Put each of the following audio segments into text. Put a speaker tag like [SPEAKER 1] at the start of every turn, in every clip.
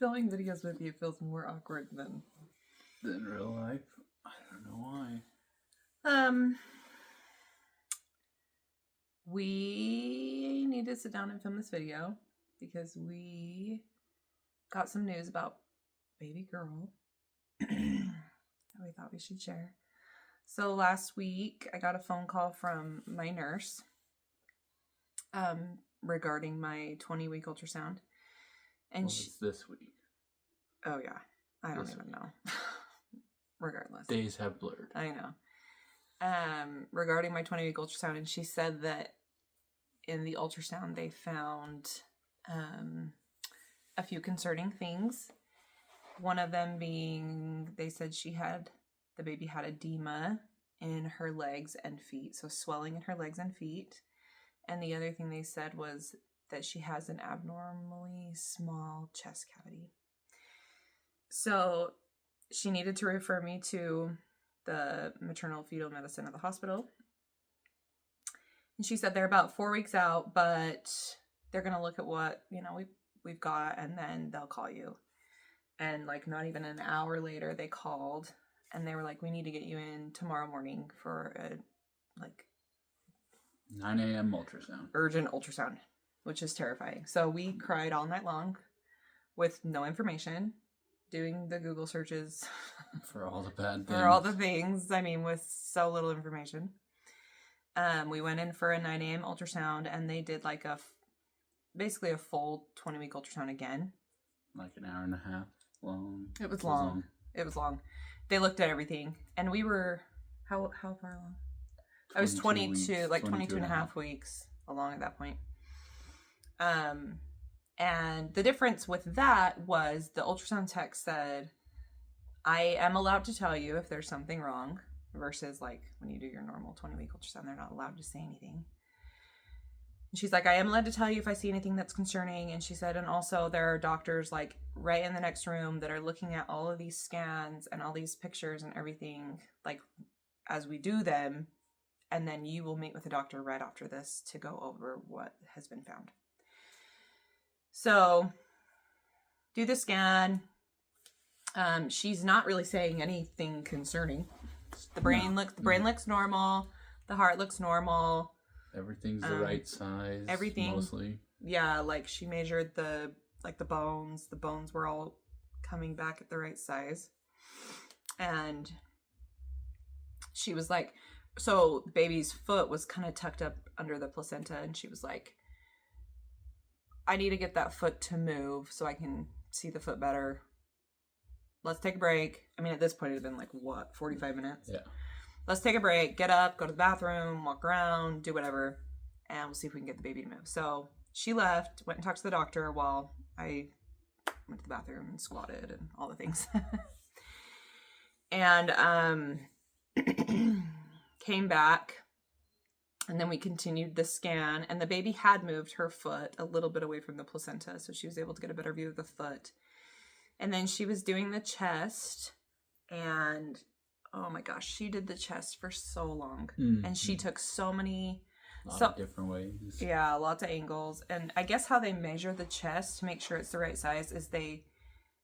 [SPEAKER 1] Filming videos with you feels more awkward than
[SPEAKER 2] real life. I don't know why.
[SPEAKER 1] We need to sit down and film this video because we got some news about baby girl that we thought we should share. So last week I got a phone call from my nurse regarding my 20-week ultrasound. And
[SPEAKER 2] it's this week.
[SPEAKER 1] Oh yeah. I don't even know. Regardless.
[SPEAKER 2] Days have blurred.
[SPEAKER 1] I know. Regarding my 20-week ultrasound, and she said that in the ultrasound they found a few concerning things. One of them being, they said the baby had edema in her legs and feet, so swelling in her legs and feet. And the other thing they said was that she has an abnormally small chest cavity. So she needed to refer me to the maternal fetal medicine at the hospital. And she said they're about 4 weeks out, but they're going to look at what, we've got, and then they'll call you. And like not even an hour later, they called and they were like, we need to get you in tomorrow morning for a
[SPEAKER 2] 9 a.m. ultrasound.
[SPEAKER 1] Urgent ultrasound, which is terrifying. So we cried all night long with no information, doing the Google searches
[SPEAKER 2] for all the bad things.
[SPEAKER 1] For all the things, with so little information. We went in for a 9 a.m. ultrasound, and they did basically a full 20-week ultrasound again.
[SPEAKER 2] Like an hour and a half long.
[SPEAKER 1] It was long. It was long. They looked at everything, and we were, how far along? I was 22 and a half weeks along at that point. And the difference with that was the ultrasound tech said, I am allowed to tell you if there's something wrong, versus when you do your normal 20-week ultrasound, they're not allowed to say anything. And she's like, I am allowed to tell you if I see anything that's concerning. And she said, and also there are doctors right in the next room that are looking at all of these scans and all these pictures and everything, as we do them. And then you will meet with a doctor right after this to go over what has been found. So, do the scan. She's not really saying anything concerning. The brain looks normal. The heart looks normal.
[SPEAKER 2] Everything's the right size.
[SPEAKER 1] Everything
[SPEAKER 2] mostly.
[SPEAKER 1] Yeah, she measured the bones. The bones were all coming back at the right size. And she was like, so the baby's foot was kind of tucked up under the placenta, and she was like, I need to get that foot to move so I can see the foot better. Let's take a break. At this point, it had been 45 minutes?
[SPEAKER 2] Yeah.
[SPEAKER 1] Let's take a break, get up, go to the bathroom, walk around, do whatever, and we'll see if we can get the baby to move. So she left, went and talked to the doctor while I went to the bathroom and squatted and all the things. And came back, and then we continued the scan, and the baby had moved her foot a little bit away from the placenta, so she was able to get a better view of the foot. And then she was doing the chest, and oh my gosh, she did the chest for so long. Mm-hmm. And she took so many
[SPEAKER 2] lots of different ways.
[SPEAKER 1] Yeah, lots of angles. And I guess how they measure the chest to make sure it's the right size is they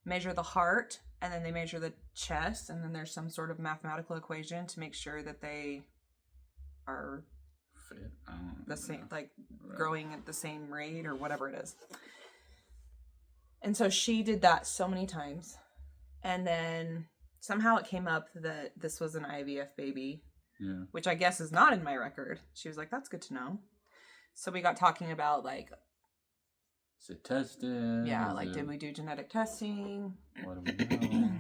[SPEAKER 1] measure the heart, and then they measure the chest, and then there's some sort of mathematical equation to make sure that they are
[SPEAKER 2] fit.
[SPEAKER 1] The same, growing at the same rate or whatever it is. And so she did that so many times. And then somehow it came up that this was an IVF baby, which I guess is not in my record. She was like, that's good to know. So we got talking about
[SPEAKER 2] is it tested?
[SPEAKER 1] Yeah, did we do genetic testing?
[SPEAKER 2] What do we know?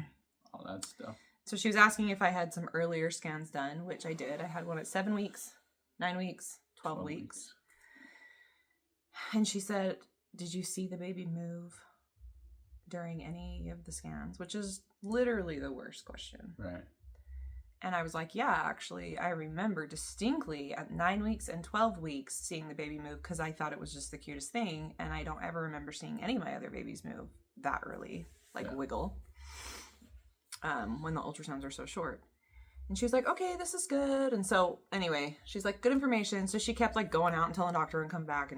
[SPEAKER 2] All that stuff.
[SPEAKER 1] So she was asking if I had some earlier scans done, which I did. I had one at 7 weeks, 9 weeks, 12 weeks. And she said, did you see the baby move during any of the scans? Which is literally the worst question.
[SPEAKER 2] Right.
[SPEAKER 1] And I was like, yeah, actually, I remember distinctly at 9 weeks and 12 weeks seeing the baby move because I thought it was just the cutest thing. And I don't ever remember seeing any of my other babies move that early, wiggle, when the ultrasounds are so short. And she was like, okay, this is good. And so anyway, she's like, good information. So she kept going out and telling the doctor and come back.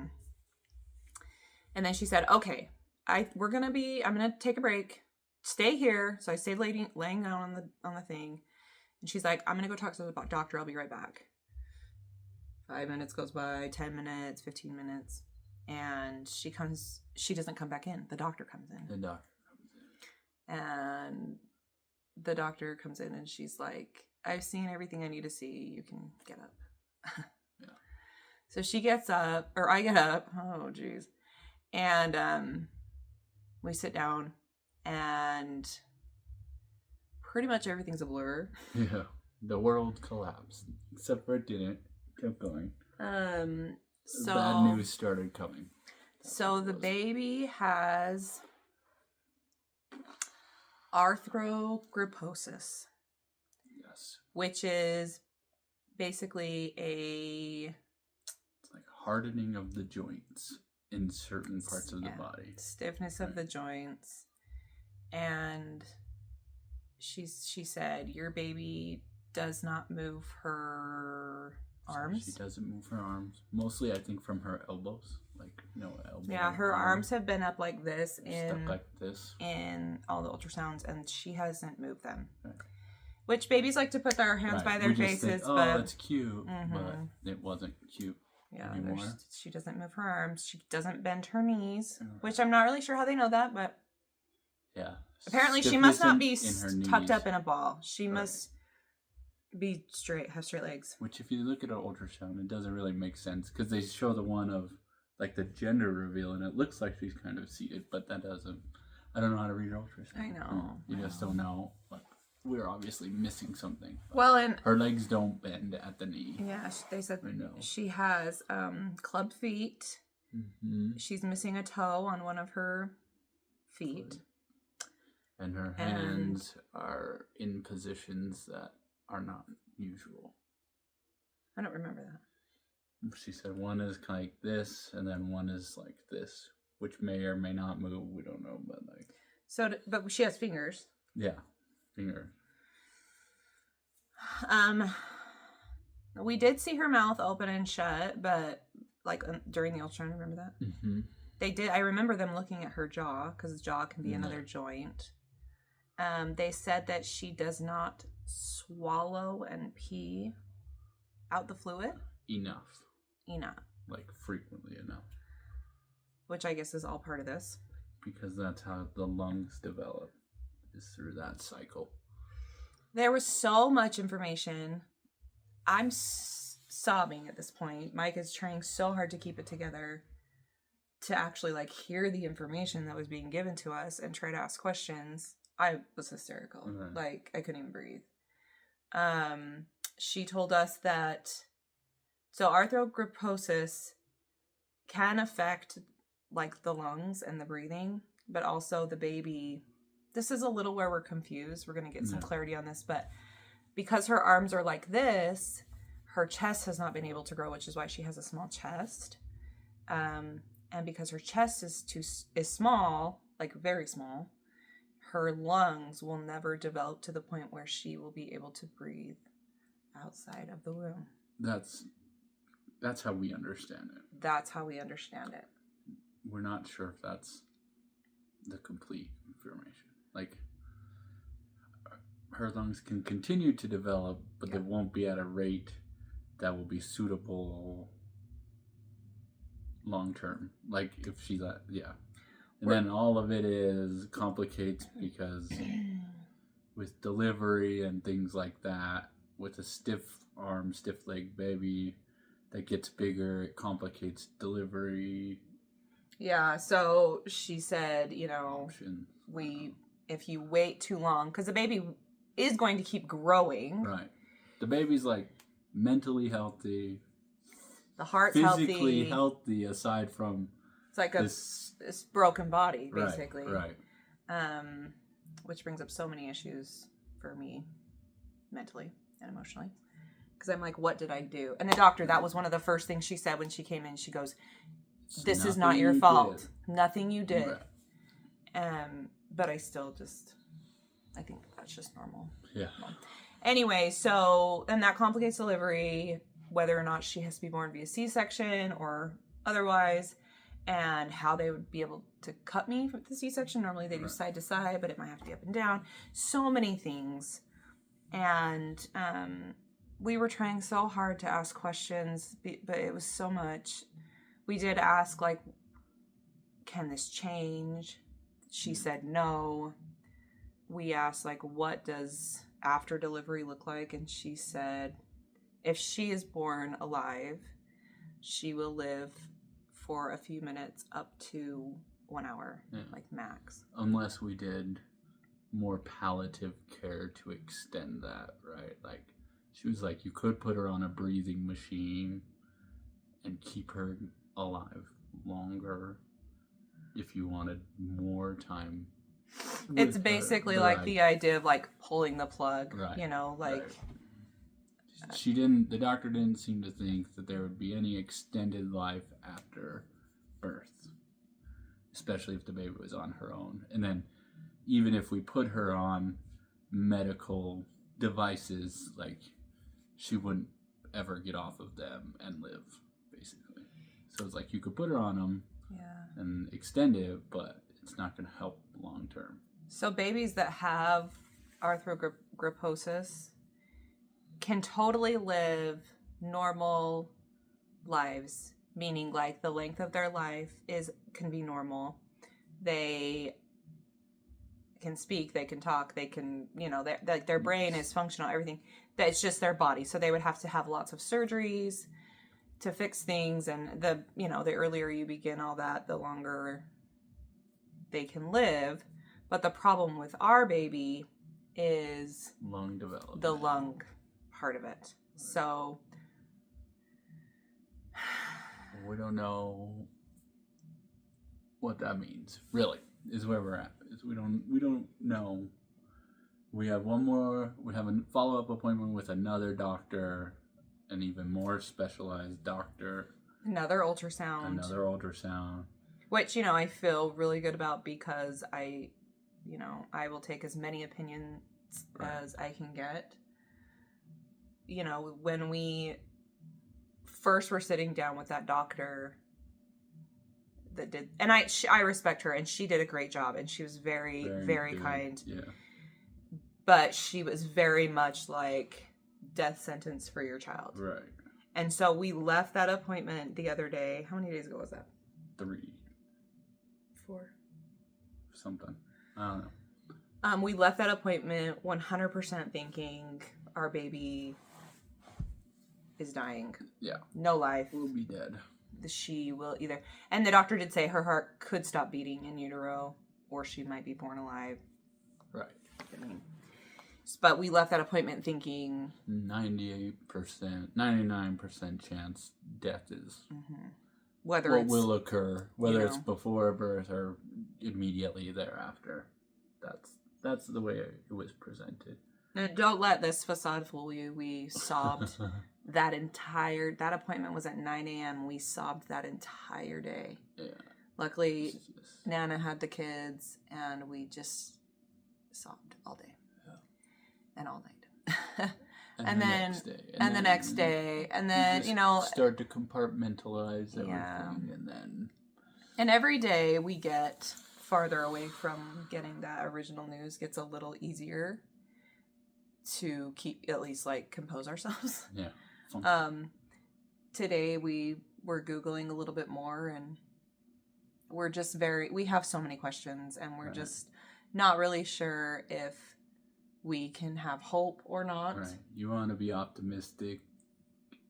[SPEAKER 1] And then she said, okay, I'm gonna take a break. Stay here. So I stayed laying down on the thing. And she's like, I'm gonna go talk to the doctor. I'll be right back. 5 minutes goes by, 10 minutes, 15 minutes. And she doesn't come back in. The doctor comes in. And the doctor comes in and she's like, I've seen everything I need to see. You can get up.
[SPEAKER 2] Yeah.
[SPEAKER 1] So she gets up, or I get up. Oh, geez. And we sit down and pretty much everything's a blur.
[SPEAKER 2] Yeah. The world collapsed. Except for it didn't. Kept going.
[SPEAKER 1] So
[SPEAKER 2] bad news started coming.
[SPEAKER 1] So the baby has arthrogryposis.
[SPEAKER 2] Yes.
[SPEAKER 1] Which is basically
[SPEAKER 2] it's like hardening of the joints in certain parts of the body.
[SPEAKER 1] Stiffness of the joints. And she said your baby does not move her arms.
[SPEAKER 2] So she doesn't move her arms. Mostly I think from her elbows. Like elbow.
[SPEAKER 1] Yeah, her arms have been up like this
[SPEAKER 2] stuck like this
[SPEAKER 1] in all the ultrasounds, and she hasn't moved them.
[SPEAKER 2] Right.
[SPEAKER 1] Which babies like to put their hands by their faces, but
[SPEAKER 2] it's cute, but it wasn't cute.
[SPEAKER 1] Yeah,
[SPEAKER 2] anymore.
[SPEAKER 1] She doesn't move her arms. She doesn't bend her knees, which I'm not really sure how they know that, but
[SPEAKER 2] yeah.
[SPEAKER 1] Apparently she must not be tucked up in a ball. She must be have straight legs.
[SPEAKER 2] Which if you look at an ultrasound, it doesn't really make sense because they show the one of like the gender reveal and it looks like she's kind of seated, but that doesn't. I don't know how to read an ultrasound.
[SPEAKER 1] I know.
[SPEAKER 2] You just don't know. Like, we're obviously missing something.
[SPEAKER 1] Well, and
[SPEAKER 2] her legs don't bend at the knee.
[SPEAKER 1] Yeah, they said she has club feet. Mm-hmm. She's missing a toe on one of her feet.
[SPEAKER 2] And her hands are in positions that are not usual.
[SPEAKER 1] I don't remember that.
[SPEAKER 2] She said one is like this, and then one is like this, which may or may not move. We don't know, but like.
[SPEAKER 1] So, but she has fingers.
[SPEAKER 2] Yeah, fingers.
[SPEAKER 1] We did see her mouth open and shut, but like during the ultrasound, remember that?
[SPEAKER 2] Mm-hmm.
[SPEAKER 1] They did. I remember them looking at her jaw because the jaw can be another joint. They said that she does not swallow and pee out the fluid
[SPEAKER 2] enough. Like frequently enough.
[SPEAKER 1] Which I guess is all part of this.
[SPEAKER 2] Because that's how the lungs develop, is through that cycle.
[SPEAKER 1] There was so much information. I'm sobbing at this point. Mike is trying so hard to keep it together to actually like hear the information that was being given to us and try to ask questions. I was hysterical. Mm-hmm. Like I couldn't even breathe. She told us that so arthrogryposis can affect like the lungs and the breathing, but also the baby. This is a little where we're confused. We're going to get some clarity on this, but because her arms are like this, her chest has not been able to grow, which is why she has a small chest. And because her chest is small, like very small, her lungs will never develop to the point where she will be able to breathe outside of the womb.
[SPEAKER 2] That's how we understand it.
[SPEAKER 1] That's how we understand it.
[SPEAKER 2] We're not sure if that's the complete information. Like, her lungs can continue to develop, but they won't be at a rate that will be suitable long term. Like, if she's and then all of it complicates because with delivery and things like that, with a stiff arm, stiff leg baby that gets bigger, it complicates delivery.
[SPEAKER 1] Yeah, so she said, if you wait too long, because the baby is going to keep growing.
[SPEAKER 2] Right. The baby's like mentally healthy.
[SPEAKER 1] The heart's
[SPEAKER 2] physically healthy aside from
[SPEAKER 1] it's like this broken body, basically.
[SPEAKER 2] Right.
[SPEAKER 1] Which brings up so many issues for me mentally and emotionally. Because I'm like, what did I do? And the doctor, that was one of the first things she said when she came in. She goes, this is not your fault. Nothing you did. Right. But I still I think that's just normal.
[SPEAKER 2] Yeah.
[SPEAKER 1] Anyway, so then that complicates delivery, whether or not she has to be born via C-section or otherwise. and how they would be able to cut me with the C-section. Normally they do side to side, but it might have to be up and down. So many things. And we were trying so hard to ask questions, but it was so much. We did ask, like, can this change? She said no. We asked, like, what does after delivery look like? And she said, if she is born alive, she will live for a few minutes up to 1 hour, like max.
[SPEAKER 2] Unless we did more palliative care to extend that, right? Like, she was like, you could put her on a breathing machine and keep her alive longer if you wanted more time.
[SPEAKER 1] It's basically like the idea of like pulling the plug, you know, like.
[SPEAKER 2] Right. The doctor didn't seem to think that there would be any extended life after birth, especially if the baby was on her own. And then even if we put her on medical devices, like, she wouldn't ever get off of them and live, basically. So it's like you could put her on them and extend it, but it's not going to help long term.
[SPEAKER 1] So babies that have arthrogryposis can totally live normal lives, meaning like the length of their life can be normal. They can speak, they can talk, they can, you know, their brain is functional, everything. It's just their body. So they would have to have lots of surgeries to fix things, and the earlier you begin all that, the longer they can live. But the problem with our baby is
[SPEAKER 2] lung development.
[SPEAKER 1] The lung part of it. So
[SPEAKER 2] we don't know what that means, really, is where we're at. We don't know. We have a follow-up appointment with another doctor, an even more specialized doctor.
[SPEAKER 1] Another ultrasound. Which, you know, I feel really good about, because I will take as many opinions as I can get. You know, when we first were sitting down with that doctor that did, and I respect her, and she did a great job, and she was very, very kind.
[SPEAKER 2] Yeah.
[SPEAKER 1] But she was very much like, death sentence for your child.
[SPEAKER 2] Right.
[SPEAKER 1] And so we left that appointment the other day. How many days ago was that?
[SPEAKER 2] 3.
[SPEAKER 1] 4.
[SPEAKER 2] Something. I don't know.
[SPEAKER 1] We left that appointment 100% thinking our baby is dying.
[SPEAKER 2] Yeah.
[SPEAKER 1] No life.
[SPEAKER 2] We'll be dead.
[SPEAKER 1] She will either. And the doctor did say her heart could stop beating in utero, or she might be born alive.
[SPEAKER 2] Right.
[SPEAKER 1] I mean, but we left that appointment thinking
[SPEAKER 2] 98%, 99% chance death is what will occur, whether it's before birth or immediately thereafter. That's the way it was presented.
[SPEAKER 1] And don't let this facade fool you. We sobbed that appointment was at 9 a.m. We sobbed that entire day. Yeah. Luckily, Nana had the kids, and we just sobbed all day. And all night. and then the next day. And then, you know,
[SPEAKER 2] start to compartmentalize everything.
[SPEAKER 1] And every day we get farther away from getting that original news, gets a little easier to keep, at least, like, compose ourselves.
[SPEAKER 2] Yeah.
[SPEAKER 1] Today we were Googling a little bit more, and we're just we have so many questions, and we're just not really sure if we can have hope or not.
[SPEAKER 2] Right. You want to be optimistic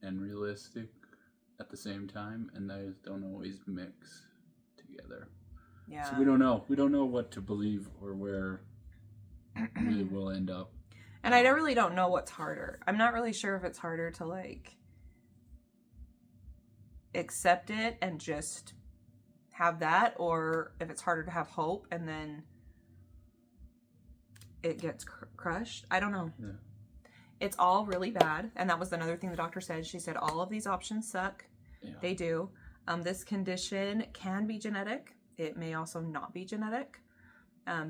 [SPEAKER 2] and realistic at the same time, and those don't always mix together. Yeah. So we don't know. We don't know what to believe or where we will end up.
[SPEAKER 1] And I really don't know what's harder. I'm not really sure if it's harder to, like, accept it and just have that, or if it's harder to have hope and then it gets crushed. I don't know. Yeah. It's all really bad. And that was another thing the doctor said. She said, all of these options suck. Yeah. They do. This condition can be genetic. It may also not be genetic.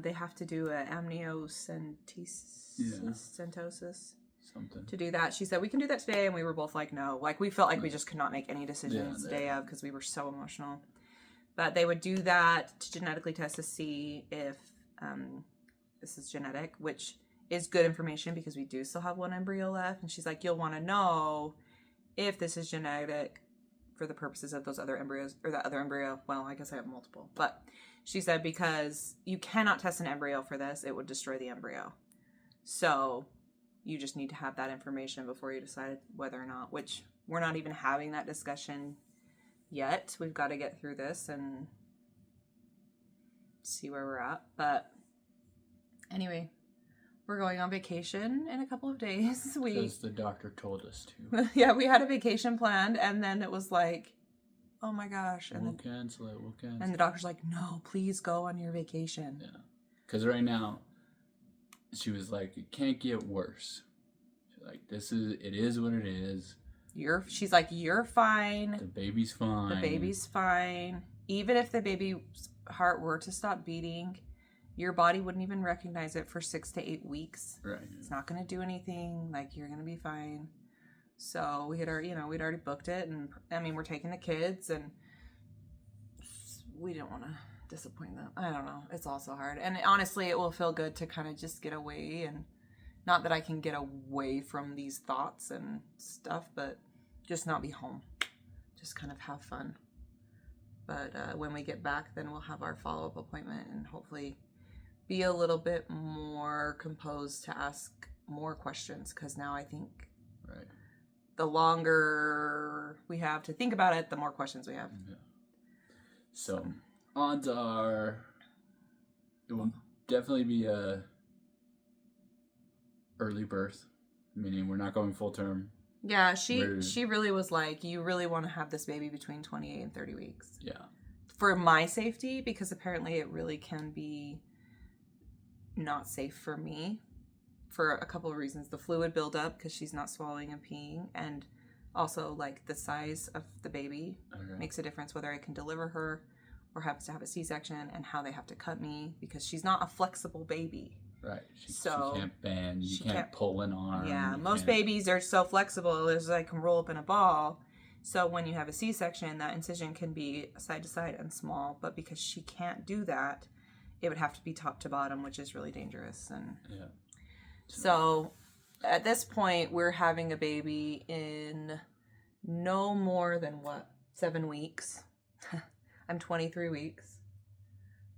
[SPEAKER 1] They have to do an amniocentosis
[SPEAKER 2] something
[SPEAKER 1] to do that. She said, we can do that today. And we were both like, no. Like, we felt like we just could not make any decisions day of, because we were so emotional. But they would do that to genetically test to see if this is genetic, which is good information because we do still have one embryo left. And she's like, you'll want to know if this is genetic for the purposes of those other embryos, or that other embryo. Well, I guess I have multiple. But she said because you cannot test an embryo for this, it would destroy the embryo. So you just need to have that information before you decide whether or not, which we're not even having that discussion yet. We've got to get through this and see where we're at. But anyway, we're going on vacation in a couple of days.
[SPEAKER 2] Because the doctor told us to.
[SPEAKER 1] Yeah, we had a vacation planned, and then it was like, oh my gosh. And
[SPEAKER 2] we'll cancel it.
[SPEAKER 1] And the doctor's like, no, please go on your vacation.
[SPEAKER 2] Yeah. Because right now, she was like, it can't get worse. She's like, it is what it is.
[SPEAKER 1] She's like, you're fine.
[SPEAKER 2] The baby's fine.
[SPEAKER 1] The baby's fine. Even if the baby's heart were to stop beating, your body wouldn't even recognize it for 6 to 8 weeks.
[SPEAKER 2] Right.
[SPEAKER 1] It's not going to do anything. Like, you're going to be fine. So we'd already booked it. And I mean, we're taking the kids, and we didn't want to disappoint them. I don't know. It's also hard. And honestly, it will feel good to kind of just get away. And not that I can get away from these thoughts and stuff, but just not be home. Just kind of have fun. But when we get back, then we'll have our follow-up appointment and hopefully be a little bit more composed to ask more questions, because now I think the longer we have to think about it, the more questions we have.
[SPEAKER 2] Yeah. So odds are it will definitely be a early birth, meaning we're not going full term.
[SPEAKER 1] Yeah, she really was like, you really want to have this baby between 28 and 30 weeks.
[SPEAKER 2] Yeah.
[SPEAKER 1] For my safety, because apparently it really can be not safe for me for a couple of reasons. The fluid buildup, because she's not swallowing and peeing, and also like the size of the baby makes a difference whether I can deliver her or have to have a C-section, and how they have to cut me, because she's not a flexible baby.
[SPEAKER 2] Right. She can't bend. You can't pull an arm.
[SPEAKER 1] Yeah. Most babies are so flexible as they can roll up in a ball. So when you have a C-section, that incision can be side to side and small. But because she can't do that, it would have to be top to bottom, which is really dangerous. And
[SPEAKER 2] yeah.
[SPEAKER 1] So at this point, we're having a baby in no more than 7 weeks. I'm 23 weeks.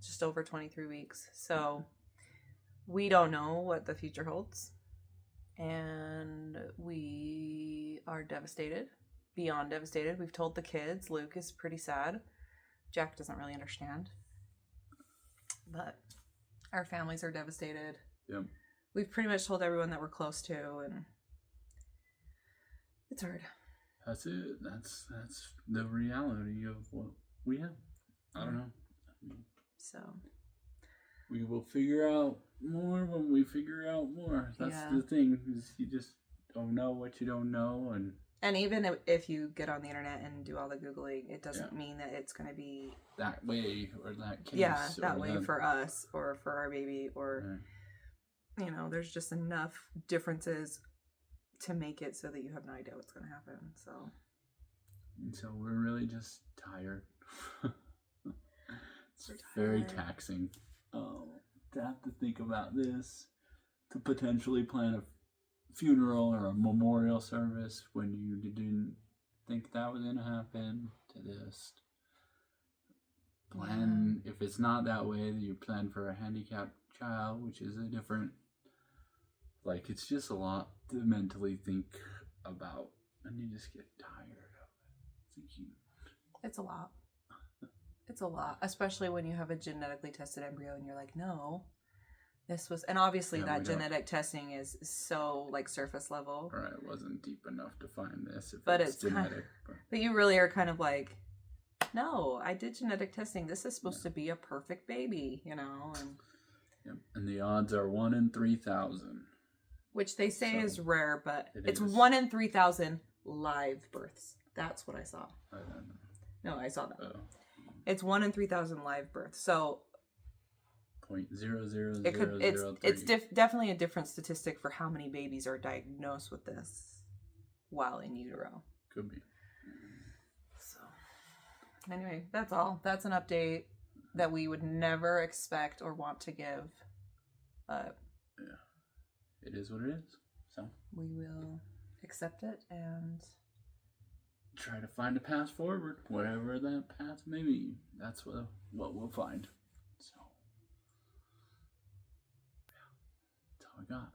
[SPEAKER 1] Just over 23 weeks. So we don't know what the future holds, and we are devastated, beyond devastated. We've told the kids. Luke is pretty sad. Jack doesn't really understand, but our families are devastated.
[SPEAKER 2] Yep.
[SPEAKER 1] We've pretty much told everyone that we're close to, and it's hard.
[SPEAKER 2] That's it. That's the reality of what we have. I don't know.
[SPEAKER 1] So
[SPEAKER 2] we will figure out more when we figure out more. That's the thing, is you just don't know what you don't know. And
[SPEAKER 1] even if you get on the internet and do all the Googling, it doesn't mean that it's going to be
[SPEAKER 2] that way or that case.
[SPEAKER 1] Yeah, that way for us or for our baby, or, there's just enough differences to make it so that you have no idea what's going to happen.
[SPEAKER 2] So we're really just tired. It's very taxing. To have to think about this, to potentially plan a funeral or a memorial service when you didn't think that was going to happen, to this plan, if it's not that way, then you plan for a handicapped child, which is a different, it's just a lot to mentally think about, and you just get tired of thinking.
[SPEAKER 1] It's a lot. It's a lot, especially when you have a genetically tested embryo and you're like, no, this was, and obviously that genetic testing is so surface level.
[SPEAKER 2] Right, it wasn't deep enough to find this.
[SPEAKER 1] But it's genetic. But you really are kind of like, no, I did genetic testing. This is supposed to be a perfect baby, And
[SPEAKER 2] and the odds are 1 in 3,000.
[SPEAKER 1] Which they say is rare, but it's 1 in 3,000 live births. That's what I saw.
[SPEAKER 2] I don't know.
[SPEAKER 1] No, I saw that.
[SPEAKER 2] Oh.
[SPEAKER 1] It's 1 in 3,000 live births. So
[SPEAKER 2] 0.00003.
[SPEAKER 1] It's definitely a different statistic for how many babies are diagnosed with this while in utero.
[SPEAKER 2] Could be.
[SPEAKER 1] So Anyway, that's all. That's an update that we would never expect or want to give.
[SPEAKER 2] Yeah. It is what it is. So
[SPEAKER 1] we will accept it and
[SPEAKER 2] try to find a path forward, whatever that path may be. That's what we'll find. So, yeah, that's all I got.